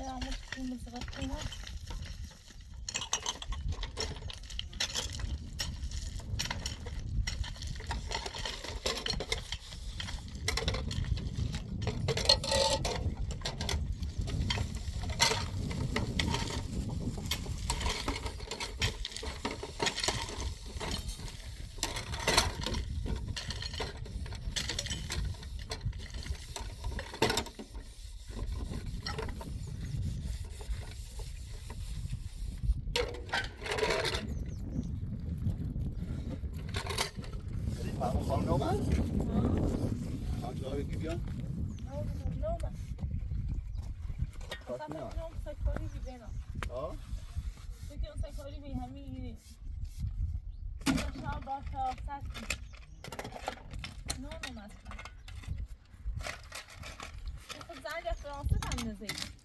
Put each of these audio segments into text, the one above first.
عمود مزغطينه. Gewoon normaal? Gaan we even kijken? اصلا فکر کنم سکاری بیدنم فکر کنم سکاری بی همین شام با فرصت نونم اصلا خب زنگ فرانسه هم نزید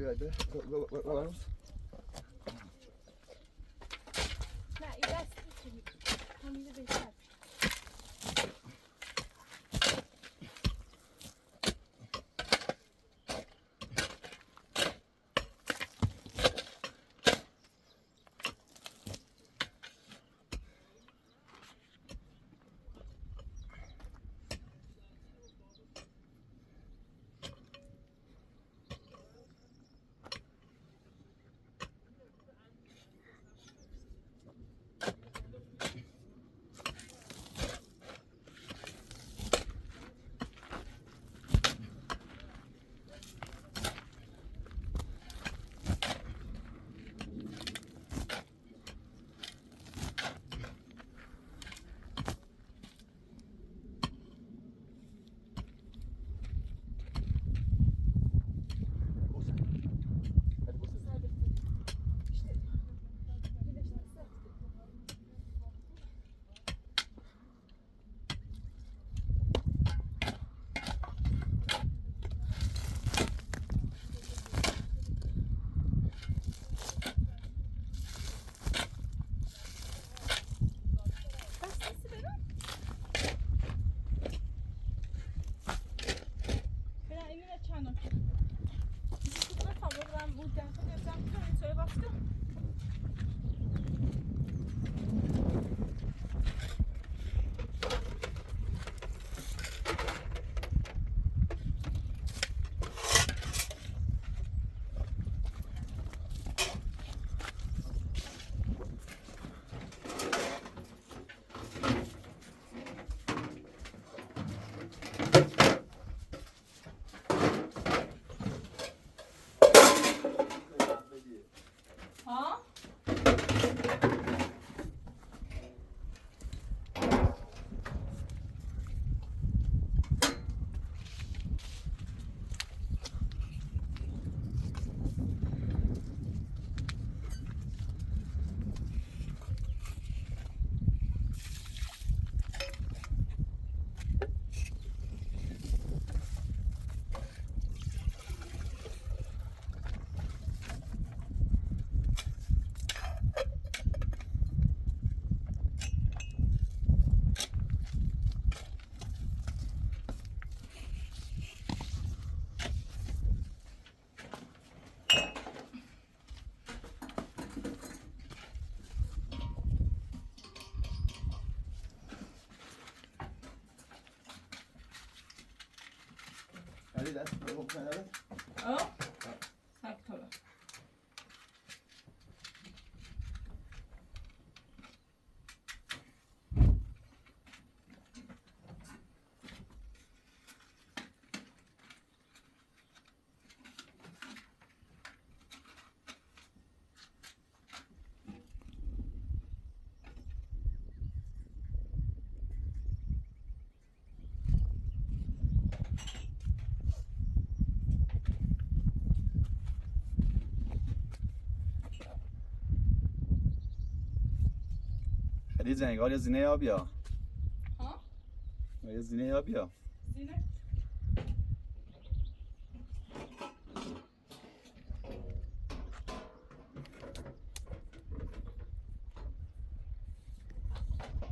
بیاده وارد نه این دست میتونی همینه بهتر دست بگو کناره سب طبعا خیلی زنگار یا زینه آبیا ها؟ یا زینه آبیا زینه؟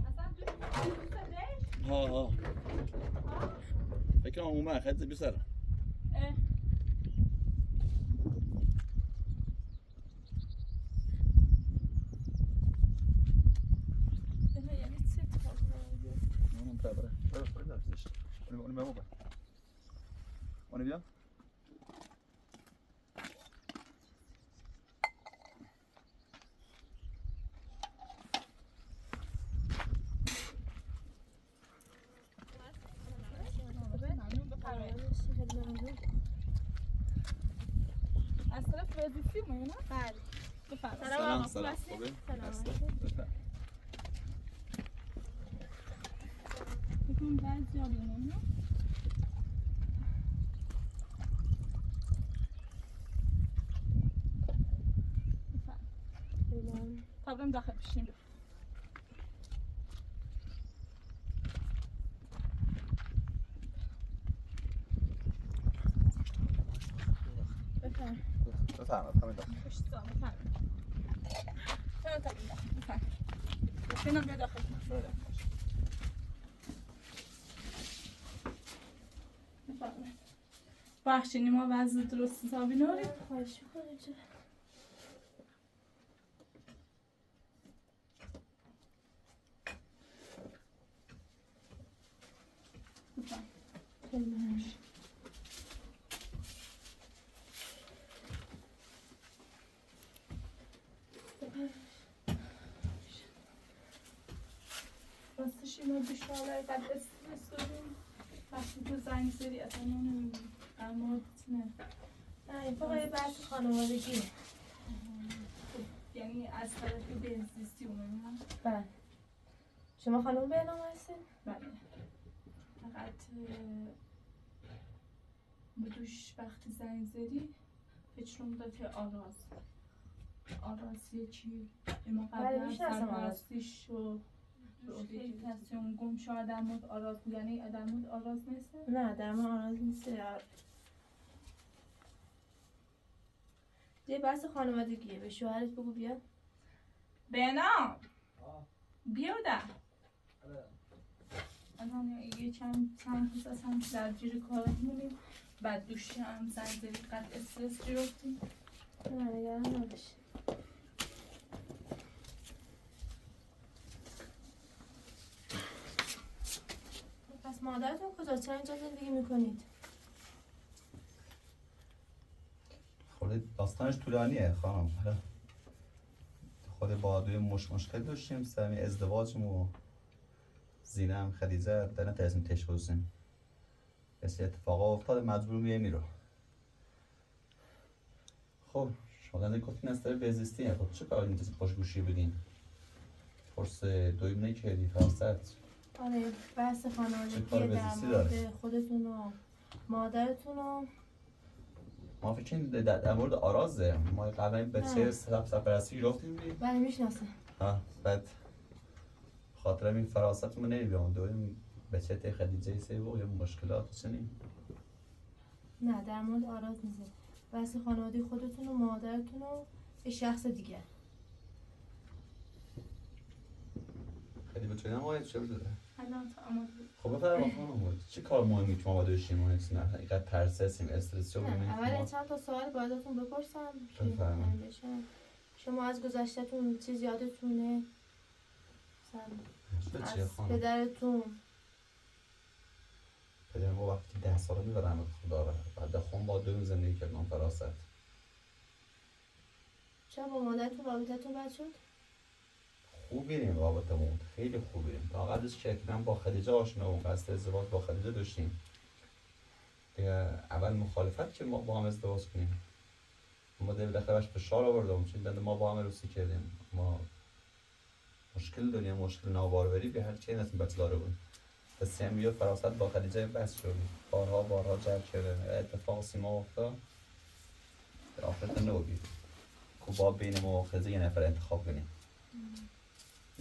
اصلا دوست داشت؟ ها فکر کنم اومد خیلی بیشتر اونو بیا از طرف وزیسی میونه؟ بله. بفرمایید. سلام خوبه؟ بکنم بعضی آبی نمیونه؟ بفرمایید. طبعا داخل بشیم. بفرمایید همین داخل خوش تو بفرمایید. چرا طبعا بفرمایید. بشینم بیا داخل. بفرمایید. بخشینی ما وضع درست حسابی ناریم. خواهش می‌کنم چه. بفرمایید. راستش اینا بیشتر قد استرس داریم وقتی تو زنگ زدی اصلا نمیدونم اما نه نه فقط یه بحث خانوادگی. یعنی از طرف بهزیستی اومدیم. بله. شما خانم بهنام هستین؟ بله فقط به دوش وقتی زنگ زدی فکرم داد که آراز یکی ما بله، قبلا می‌شناسم آراز. سرپرستیش و تصمیم گم شو آدم بود آراز یعنی آدم بود آراز نیست؟ نه در من آراز نیست. یه بحث خانوادگیه. به شوهرت بگو بیاد. بهنام بیا ده الان یه چند روز از هم درگیر کارمونیم بعد دوش هم زنگ زدی قد استرس گرفتیم. نه نگران نباشی. پس مادرتون کجاست؟ چرا اینجا زندگی میکنید؟ خود داستانش طولانیه خانم خود با دوی مشکل داشتیم سر ازدواجم و زینه هم خدیجه در نتایزم تشخیصیم بس اتفاقا افتاد مجبور میه رو خب شما دنده گفتین از طرف بهزیستیه خب چه کار اینجا پاش گوشی بدین فرس دویم نکردی فرست آره بحث چه خانوادگی کار در بزیستی مورد داره؟ خودتون و مادرتون و ما فکر کنیم در مورد آرازه ما قبلا بچه سرپرستی گرفتیم بله میشناسم. بعد خاطر این فراستمون نمیبیام دویم بچه ته خدیجه سیبو یا مشکلات چنین نه در مورد آراز نیست. بحث خانوادگی خودتون و مادرتون و یه شخص دیگه. خیلی بچه نماید چه بزرده الان تا آماده بود. خب بفرما خانم چه کار مهمی که ما باید داشتیم ما نیست نه اینقدر ترس هستیم استرس شو ببینیم اول چند تا سوال باید ازتون بپرسم که بفرمایید. مهم بشه. شما از گذشته‌تون چیز یادتونه؟ مثلا چه از خانم پدرتون پدر ما وقتی 10 ساله دیگه رحمت خدا را بعد خون با دوم زندگی کردم فراست. چرا با مادرتون رابطتون بد شد؟ خوب بیریم رابطمون خیلی خوب بیریم تا قبلش که من با خدیجه آشنا بودم قصد ازدواج با خدیجه داشتیم دیگه اول مخالفت که ما با هم ازدواج کنیم ما دیگه بالاخره باش فشار آوردم چون ما با هم عروسی کردیم ما مشکل دنیا مشکل ناباروری به هر چی نسیم بچه داره بود سیمی و فراست با خدیجه بس شد بارها جلب شده اتفاق سیما افتاد در آخرت نوبی که با بین ما و خدیجه یه نفر انتخاب کنیم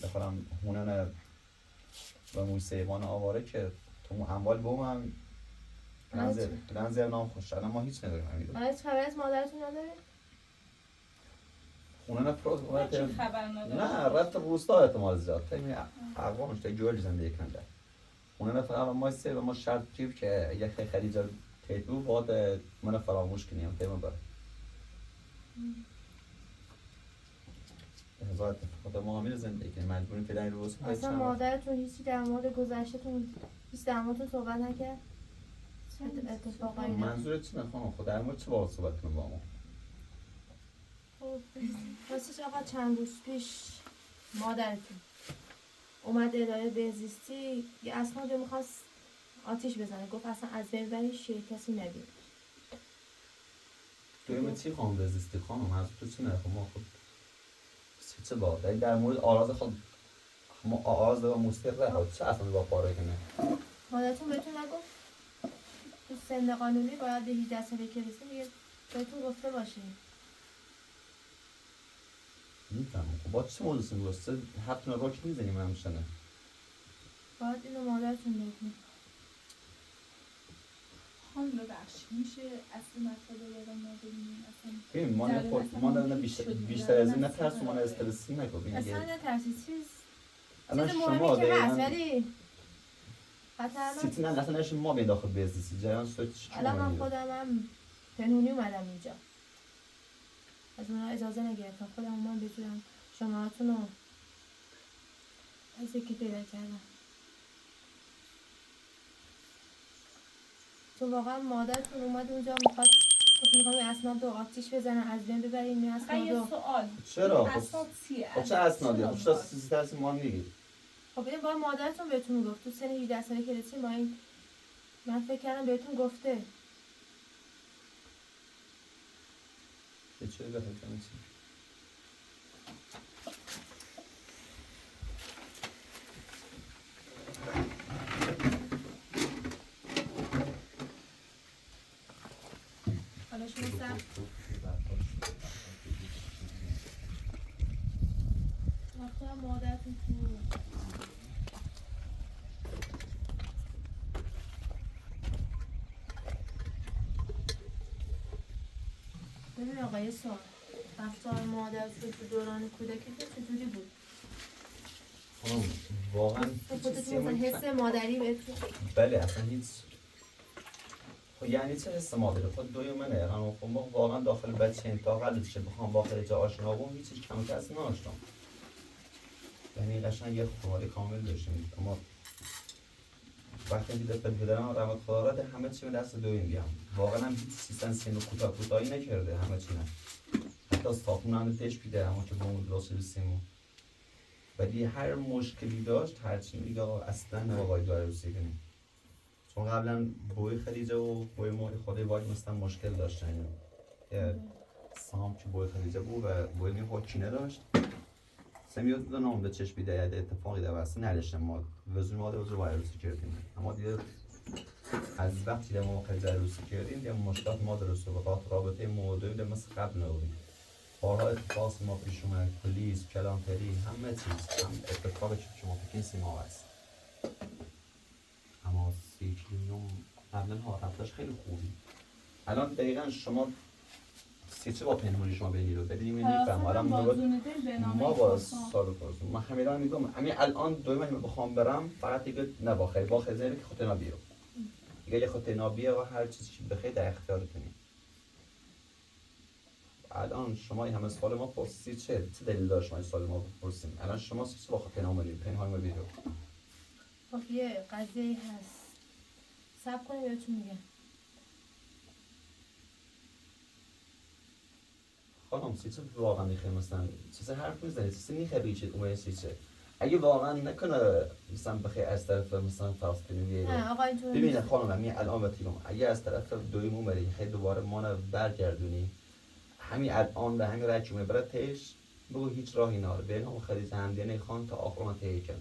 بخورم هونن و موسیقان آواره که تو اموال بوم هم لنزه نام خوش الان ما هیچ نداریم من هیچ خبری از مادرتون نداره؟ هونن فروز چی خبر نداره؟ نه رفت روستا احتمال زیاد تایمی اقوامش تا جوال زندگی کنده هونن فقط ما سه و ما شرط کیف که یک خدیجه تیتو بعد من فراموش کنیم تایمی بره هزار اتفاقات ما همین زندگی کنیم مجبوریم فعلا این روز اصلا مادرتون هیچی در مورد گذشته‌تون هیچ در موردتون صحبت نکرد؟ اتفاقایی نه؟ منظورت چی خانم خود در مورد چه باید صحبت کنم با ما خب راستش آقا چند روز پیش مادرتون اومد اداره بهزیستی یه اسنادی میخواست آتیش بزنه گفت اصلا از بین بریش کسی نبید دویمه چی خانم بزیستی خانم از تو چی نخون ما خود چه باید در مورد آراز خود ما آراز و موسیقی ره چه اصلا با پاره کنه مادرتون بهتون نگفت تو سن قانونی باید به 18 ساله که رسید دیگه بهتون گفته باشه میفهمم خب با چه موضوعی میگوسته حتما رو که میزنیم همیشه نه باید اینو مادرتون بگید خانم ببخشید میشه اصل مطلب رو برام ما ببینیم اصلا ببین ما نه خود ما نه بیشتر از این نترس ما نه استرسی نگو اصلا نترسید چیز الان چیز شما مهمی که هست دقیقاً ولی خطرناک سیتی نه اصلا نشون ما به داخل بزیستی جریان سوی چی الان من خودم هم پنهونی اومدم اینجا از اونها اجازه نگرفتم خودم اومدم بتونم شماهاتون رو از یکی پیدا کردم چون واقعا مادرتون اومد اونجا میخواست گفت میخوام این اسناد رو آتیش بزنن از بین ببرین این فقط یه اسناد رو سوال چرا؟ اسناد چیه؟ خب چه اسنادی؟ خب چرا سیزی ترسی ما میگی؟ خب این باید مادرتون بهتون گفت تو سن 18 ساله که رسیم با این من فکر کردم بهتون گفته یه چیزی بخیر کنی چی؟ حالا شما سر وقتی هم مادرتون تو ببین آقای سال رفتار مادرتون تو دوران کودکیتون چجوری بود؟ واقعا خودتون مثلا حس مادری بهتون بله اصلا هیچ خب یعنی چه حس مادری؟ خود دوی منه خب ما واقعا داخل بچه تا قبلش که بخوام با خارج آشنا بوم هیچ کم کس نداشتم یعنی قشنگ یه خانواده کامل داشتیم اما وقتی دیده پدرم رحمت خدا را ده همه چی به دست دوی میگم واقعا هم هیچ سیستم سین و کوتاهی نکرده همه چی نه حتی صابون هم دش بیده اما که با اون دلاس رسیم ولی هر مشکلی داشت هرچی میگه اصلا نباید داره روسی کنیم چون قبلا بوی خدیجه و بوی مالی خودی باید مثلا مشکل داشتن یه سام که بوی خدیجه بود و بوی می با کینه داشت سمیوت دو نام به چشم بیده یه اتفاقی ده واسه نداشتم ما وزور ماده وزور باید روسی کردیم اما دیگه از وقتی ده ما خدیجه روسی کردیم دیگه مشکلات ما درست و بخاطر رابطه موضوعی ده مثل قبل نبودیم بارها اتفاق ما پیش اومد پلیس کلانتری همه چیز هم اتفاقی که شما فکر سیما هست اما 3 کیلوم قبلا ها رفتش خیلی خوبی الان دقیقا شما چه با پنهونی شما بینی رو بدیم میفهم الان ما با سال فرض من همیشه میگم همین الان دوی من بخوام برم فقط دیگه نباخه با خزینه که خودت نبیرو دیگه یه خودت نبیه و هر چیزی که بخیر در اختیارتونی الان شما این همه سوال ما پرسی چه دلیل داره شما این سوال ما بپرسیم الان شما چه با خودت نمیرید پنهان میبینید خب یه قضیه هست صبر کنید بهتون میگم. خانم سیچه واقعا میخوای مثلا چیز حرف میزنی چیزی میخوای بیچه اومه سیچه اگه واقعا نکنه مثلا بخوای از طرف مثلا فلسطینی بیایی نه آقا اینطور ببینه نیست. خانم همین الان بهتون اگه از طرف دویم اومدی خیلی دوباره ما رو برگردونی همین الان به همین رای که برای تهش بگو هیچ راهی ناره بین هم خدیجه همدیانه خان تا آخر من تهی کن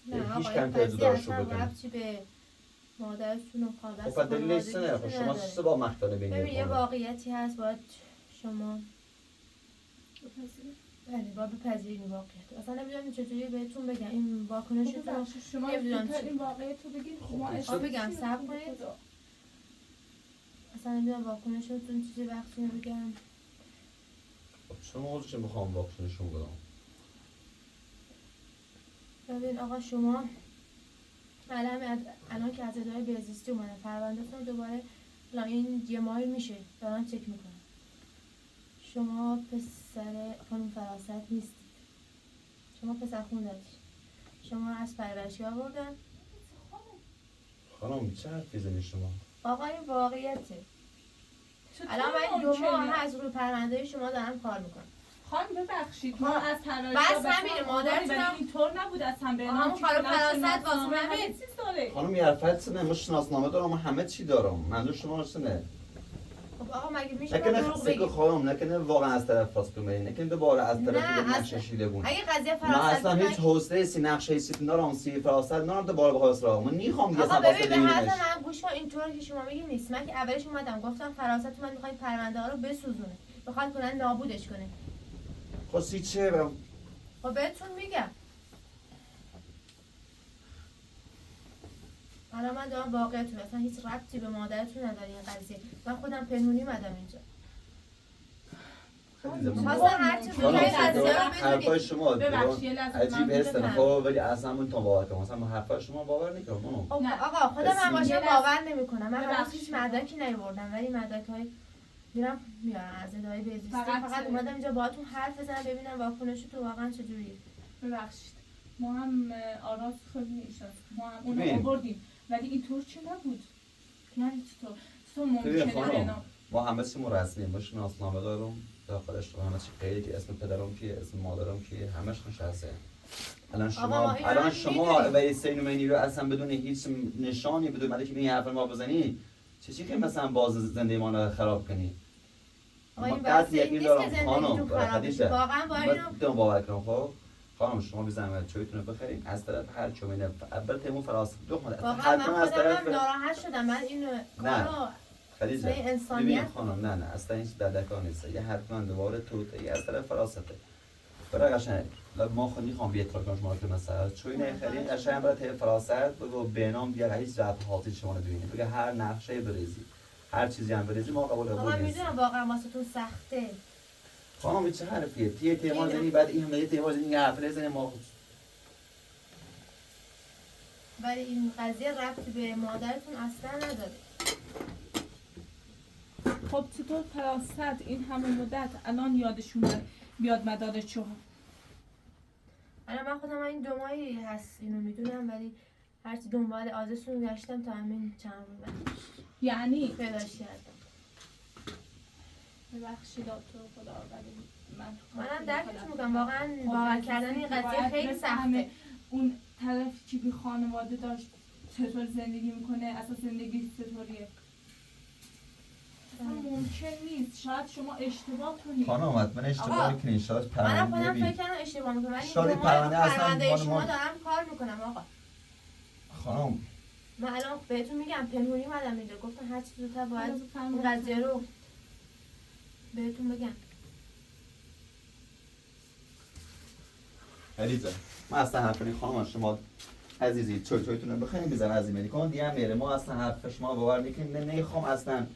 نه هیچ آقا کم این که قضیه جداشو اصلا بکنی ربطی به مادرتون و خواهر خب دلیلش نه خب شما سه با مختانه ببین بینید یه واقعیتی هست باید شما بله باید بپذیرین این واقعیت. اصلا نمیدونم چجوری بهتون بگم این واکنشتون ببخشید شما نمیدونم زودتر چی. این واقعیت رو بگید ما خب، احساس بگم، چیز صبر خوب کنید. خدا. اصلا نمیدونم واکنشتون چیزی وقتی بگم. چون موضوع چه میخوام واکنشون بدم ببین آقا شما الان که از اداره بهزیستی اومدن پروندهتون دوباره الان این یه ماه میشه دارن چک میکنن. شما پسر خانم فراست نیستید، شما پسر خوندتید، شما از پرورشی آوردن. خانم چه حرفی زنی شما آقا این واقعیته. چطور الان من 2 ممکنه؟ ماه از روی پرونده شما دارم کار میکنم. خانم ببخشید ما از تلاش بس همینه، مادرتونم- اینطور نبود اصلا به آها، نام اون خانم فراست واسه همین. چیز داره خانم یه حرفت سنه من شناسنامه دارم و همه چی دارم منظور شما سنه خب آقا مگه میشه نکنه دروغ خسته که بگی؟ خانم نکنه واقعا از طرف فاست بمری نکنه دوباره از طرف نه، یه از- نقشه شیده بون اگه قضیه من اصلا فراست هیچ حوصله سی نقشه سی ندارم سی فراست ندارم دوباره بخواست راه من نیخوام دیگه آقا اصلا ببین واسه به حرف ببینیمش من گوش کن. اینطور که شما میگی نیست. من که اولش اومدم گفتم فراست من میخواد پرونده ها رو بسوزونه، بخواد کنن نابودش کنه. خب سی چه برم خب بهتون میگم حالا من دارم واقعیتون اصلا هیچ ربطی به مادرتون نداره این قضیه. من خودم پنهونی اومدم اینجا. خواستم هر چی خانم بگم قضیه رو حرفای بدونی. شما ببخشید یه لحظه عجیب من هستن بفهم. خب ولی اصلا من تو باور کنم مثلا حرفای شما باور نکنم خب نه. آقا خودم هم بسیار. باشه باور نمیکنم. من هنوز ببخشید. هیچ مدرکی نیاوردم ولی مدرک های میرم میارم از اداره بهزیستی. فقط- فقط اومدم اینجا باهاتون حرف بزنم ببینم واکنشتون واقعا چجوریه. ببخشید ما هم آراز خیلی میشد ما هم اونو ببین. آوردیم ولی اینطور چه نبود یعنی چطور ببین ممکنه خانم بنا ما همه چی رسمی ما شناسنامه دارم داخلش رو همه چی قیدی که اسم پدرم کیه اسم مادرم کیه همش نشسته الان آقا، شما این الان همه شما می‌دونی. ولی سینومنی رو اصلا بدون هیچ نشانی بدون مدی که این حرف ما بزنی چه که مثلا باز زنده ما رو خراب کنی آقا ما این قطع بحث این یقین نیست دارم که زندگیتون خانم برای خراب بشه. خدیجه واقعا با اینو دارم باور کنم خب خانم شما بی زحمت چویتون رو بخریم از طرف هر چومینه البته اون فراست دو واقعا من حتما از خودم هم طرف ناراحت شدم. من اینو کارو خدیجه واسه انسانیت ببین خانم نه اصلا هیچ دردکار نیست یه حتما دوباره توته از طرف فراسته برای قشنگ ما خود میخوام بیت کنم شما که مثلا چوی نخرین قشنگ برای طرف فراست بگو به نام بیا هیچ رفت حاصل شما رو ببینید بگه هر نقشه بریزی هر چیزی هم بریزی ما قبول آقا قبول نیست میدونم واقعا واسهتون سخته. خانم چه حرفیه تیه تیمار زنی بعد این همه تیمار زنی یه حرف زنی ما ولی این قضیه ربطی به مادرتون اصلا نداره. خب چطور فراست این همه مدت الان یادشون بیاد مدارج چه الان من خودم این 2 ماهی هست اینو میدونم ولی هرچی دنبال آدرسون گشتم تا همین چند روز بعد یعنی پیداش کردم. ببخشید تو خدا ولی منم درکتون میکنم واقعا باور کردن این قضیه خیلی سخته. اون طرفی که بی خانواده داشت چطور زندگی میکنه اساس زندگی چطوریه اصلا ممکن نیست شاید شما اشتباه کنید خانم حتما آقا، اشتباه کنین شاید منم پرونده خودم فکر بی کردم اشتباه میکنم ولی شاید 2 ماه پرونده اصلا پرونده مال شما ما- دارم کار میکنم آقا. خانم من الان بهتون میگم پنهونی اومدم اینجا گفتم هر چی زودتر باید این قضیه رو بهتون بگم. علیزه ما اصلا حرف کنی خانم شما عزیزی چویتون رو بخوایم بزن از این کن دیگه میره ما اصلا حرف شما باور میکنیم نمیخوام اصلا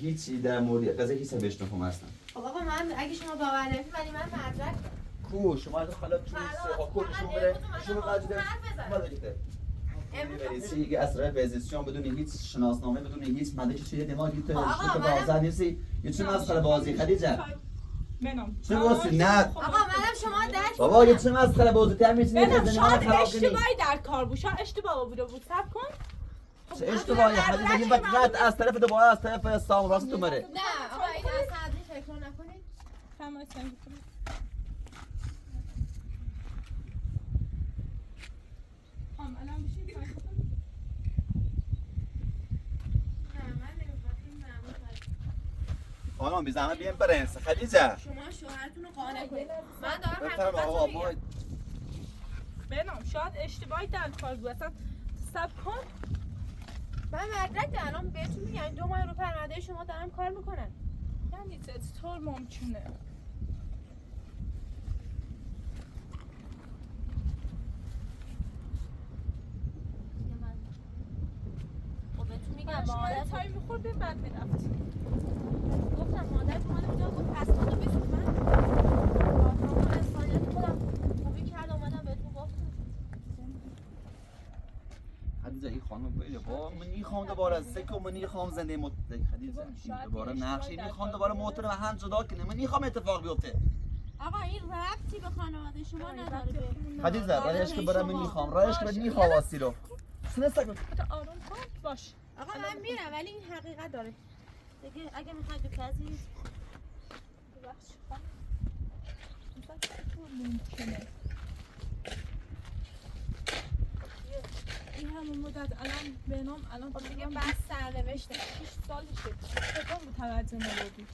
هیچی در مورد قضیه هیچ بشنوم اصلا خب آقا من اگه شما باور نکنید ولی من مدرک کو شما از خاله تو کو شما بره شما قاعده ما دیگه بریسی که اسرار بزیسیون بدون هیچ شناسنامه بدون هیچ مدرکی چیه دماغی تو آقا، تو منم- بازار نیستی یه چه مسخره بازی خدیجه بنام چه واسه نه آقا منم شما درک بابا یه کنم. چه مسخره بازی تر میتونی بنام بزنی ما شاید خراب کنی اشتباهی در کار بود شاید اشتباه بوده بود صبر کن چه اشتباهی حدیث این وقت از طرف دوباره از طرف سام راست تو مره نه آقا این اصلا از این فکر نکنید. تمام سنگ کنید. الان بشین کار کنید. نه من نمیخوام این معمول خانم بی زحمت بیاین برنس خدیجه شما شوهرتون رو قانع کنید. من دارم بفرما آقا حقیقت ما رو میگم. بنام شاید اشتباهی در کار بود اصلا سب کن. من مدرک الان بهتون میگم 2 ماه رو پرونده شما دارم کار میکنن. یعنی چطور ممکنه؟ خب بهتون میگم شما مادر تایی میخوردیم بعد میرفت. گفتم مادر تو من اونجا گفت پس خودو بسون من راهنما انسانیت خودم خوبی کرد اومدم بهتون گفتم. خدیجه این خانم بله با من میخوام دوباره سکو من میخوام زنده خدیجه این دوباره نقشی میخوام دوباره موتور و هم جدا کنه من میخوام اتفاق بیفته آقا این ربطی به خانواده شما نداره به خدیجه رایش که برام میخوام رایش که میخوام واسی رو سنسا کن آروم کن باش. آقا من میرم ولی این حقیقت داره دیگه اگه میخواید بپذیرید ببخش خانم. مثلا چطور ممکنه؟ این همون مدت الان به نام الان خب دیگه بس سرنوشته 6 سالشه. چطور متوجه نبودی؟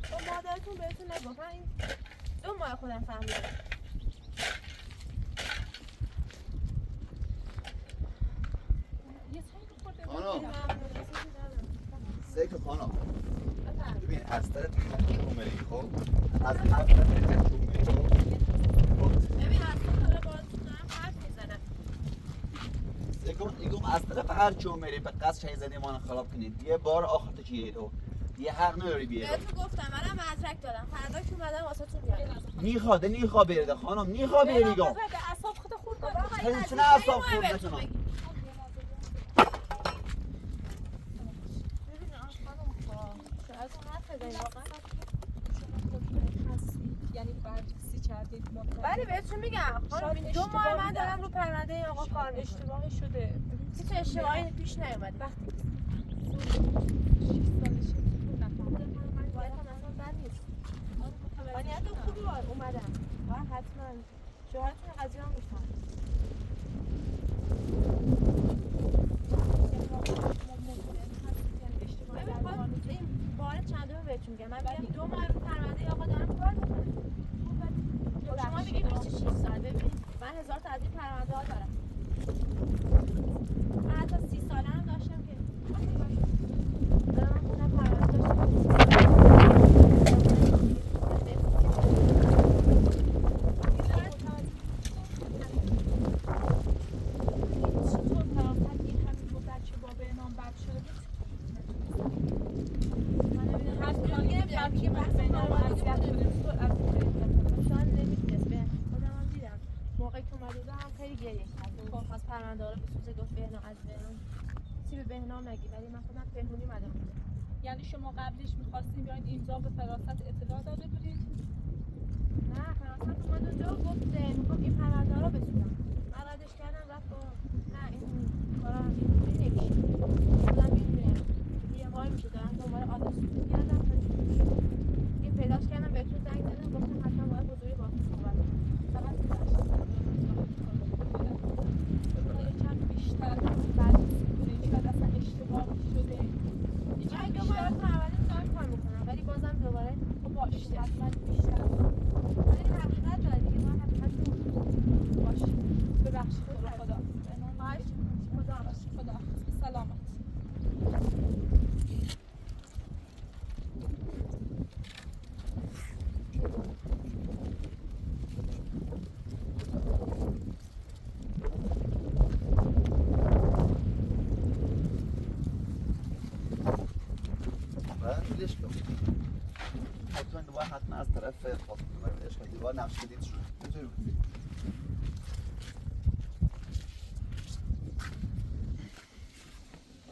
خب مادرتون بهتون نگفت من این 2 ماه خودم فهمیدم. یه تایی بخورده خانم سکو خانم ببین از طرف کومری خب از هر طرف کومری ببین اصلا داره باهاتون دارم حرف میزنم. سکون ایگم از طرف هر چومری به قصد شای زدی ما خراب کنید یه بار آخر تو چیه تو یه حق نداری بیاری بهتون گفتم منم مدرک دادم فردا که اومدم واسهتون بیارم. نیخواد بیرده خانم نیخواد بیاری گم به اعصاب خود خورد داره. خیلی چونه اصاب خورد نتونم ببین خانم شاید اون حرف بزنید واقعا. یعنی بررسی کردید ولی بهتون میگم خانم این 2 ماه من دارم رو پرونده این آقا کار میکنم. اشتباهی شده. هیچ اشتباهی پیش نیومده. وقتی 6 سالشه تو نفهمیدم. باید هم اصلا بد نیست. نیت خوبی اومدم و حتما شوهرتون قضیه هم میفهم. این بار چندمه بهتون میگم من میگم 2 ماه رو پرونده آقا دارم کار میکنم. شما میگید 26 سال ببین من 1000 تا از این پرونده ها دارم. من حتی 30 ساله هم داشتم که دارم خودم پرونده داشتم. چطور فراتر این همین مدت که با بهنام بد شده هر کاری که بحث بهنام اذیت کنه شاید نمیدونست به خودم هم دیدم موقعی که اومده بودم هم خیلی گریه کرد و خواست پرونده ها رو بسوزه گفت بهنام از بهنام چی به بهنام نگی ولی من خودم پنهونی اومدم. یعنی شما قبلش می‌خواستین بیاین اینجا به فراست اطلاع داده بودید؟ نه فراست اومد اونجا گفت میخوام این پرونده ها رو بسوزم من ردش کردم رفت با نه این کارا اینجوری نمیشه خودم میدونم یه ماه میشه دارم دوباره آدرس میگردم یه پیداش کردم بهتون زنگ زدم گفتم حتما باید حضوری باهاتون صحبت کنم فقط یکم بیشتر بررسی کنید شاید اصلا اشتباهی شده. من 2 ماه پرونده دارم کار میکنم ولی بازم دوباره خب باشه حتما بیشتر ولی حقیقت داره دیگه من حقیقت نمی‌دونم. باشه ببخشید تو رو خدا خواهش خدا سلامت. ولش کن حتما دوباره حتما از طرف خواست ولش کن دیوار نقش بدید شد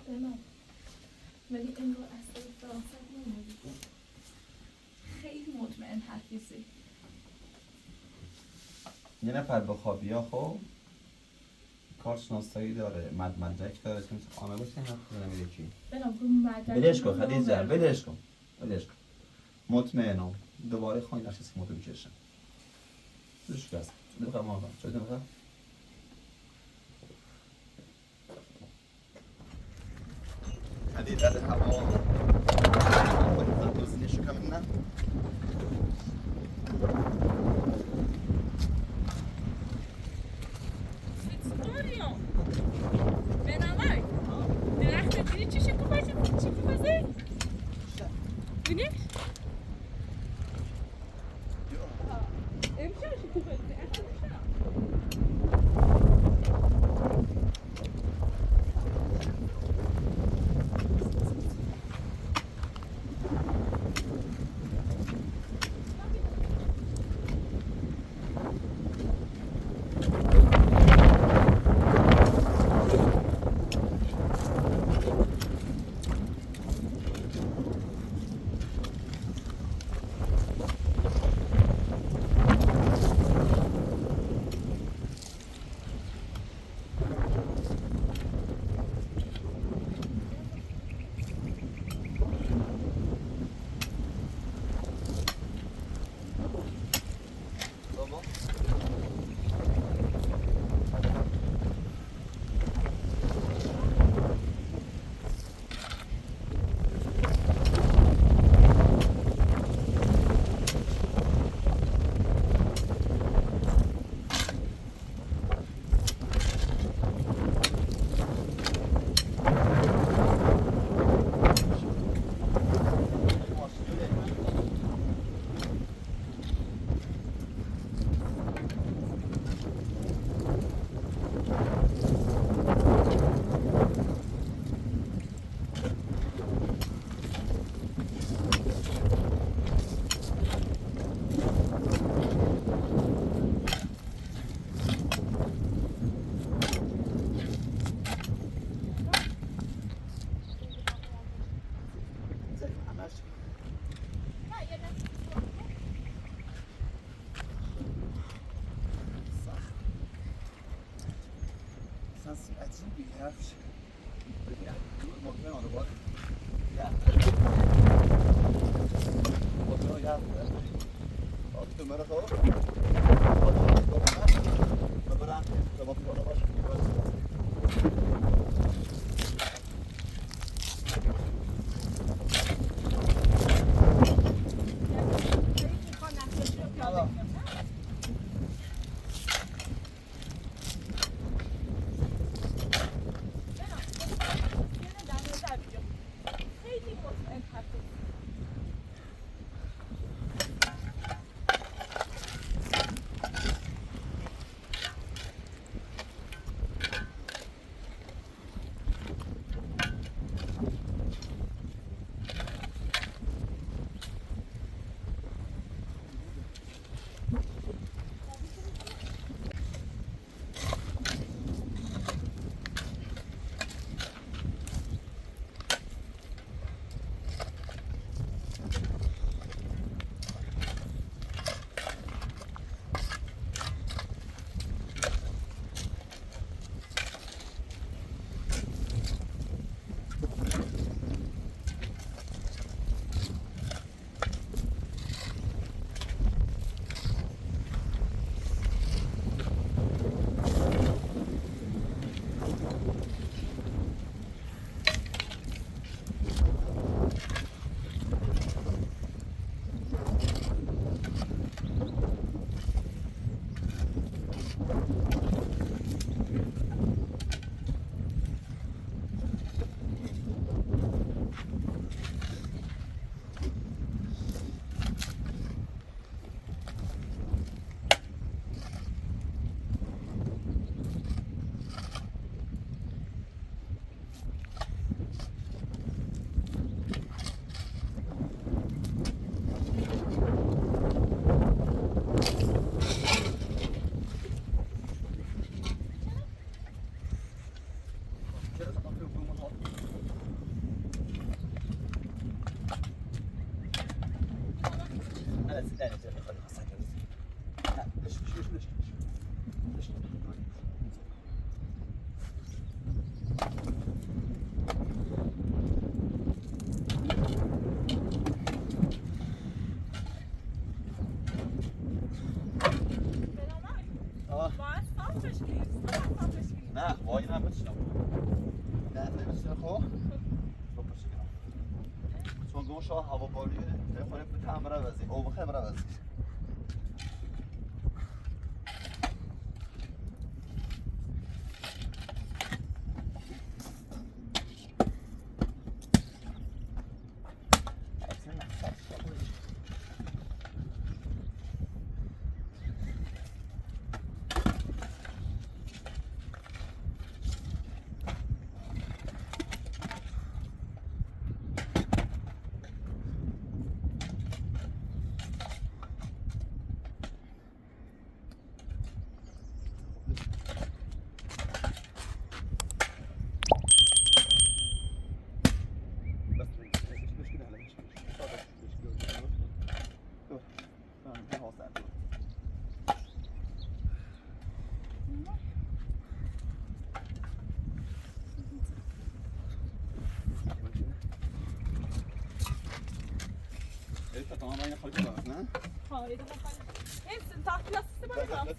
بنام ولی این رو از طرف فراست نمیدید خیلی مطمئن حرفیزی یه نفر به خوابی ها خب کارشناسایی داره مدرک داره که مثل خانه باشه حق نمیده کی بلام کن بعد بلش کن خدیجه بلش کن مطمئنم دوباره خواهی نشست که موتو میکشم دوش گست شده بخواه ماها شده بخواه خدیجه ده هوا خواهی دوزینشو کمی نه نه وای نمیتونم نه نمیتونم خب چون گم شو هواپاری تلفن بتام برا وزی او بخیر برا وزی تمام این خالی کنم نه؟ ها یه دقیقه خالی این تحت لاستیک باید